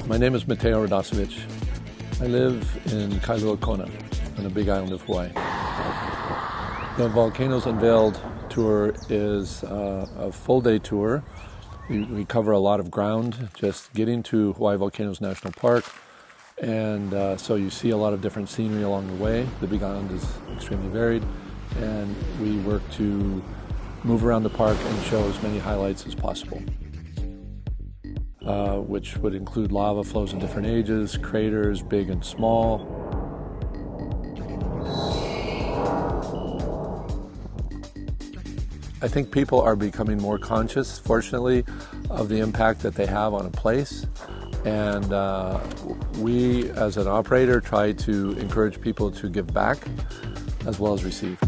My name is Mateo Radosevic. I live in Kailua Kona on the Big Island of Hawaii. The Volcanoes Unveiled tour is a full-day tour. We cover a lot of ground just getting to Hawai'i Volcanoes National Park, and so you see a lot of different scenery along the way. The Big Island is extremely varied, and we work to move around the park and show as many highlights as possible. Which would include lava flows in different ages, craters, big and small. I think people are becoming more conscious, fortunately, of the impact that they have on a place. And we, as an operator, try to encourage people to give back as well as receive.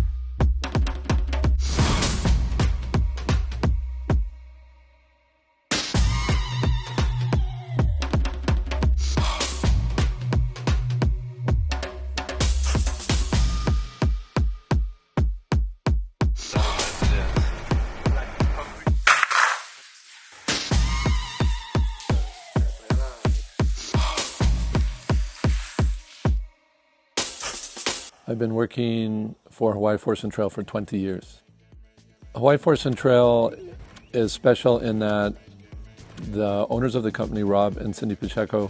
I've been working for Hawaii Forest and Trail for 20 years. Hawaii Forest and Trail is special in that the owners of the company, Rob and Cindy Pacheco,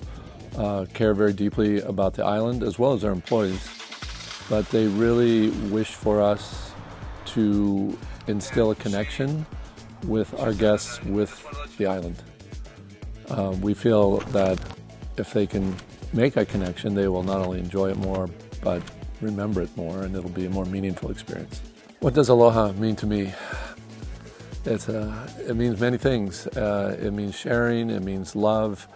care very deeply about the island as well as their employees. But they really wish for us to instill a connection with our guests with the island. We feel that if they can make a connection, they will not only enjoy it more, but remember it more, and it'll be a more meaningful experience. What does aloha mean to me? It means many things. It means sharing, it means love,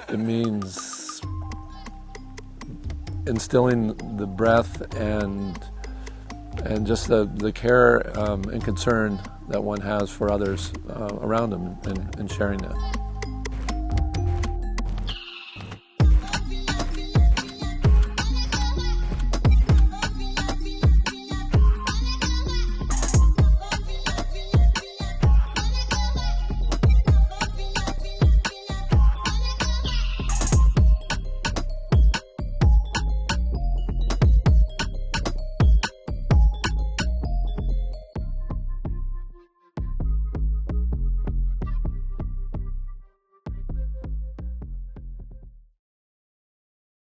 it means instilling the breath and just the care and concern that one has for others around them and sharing that.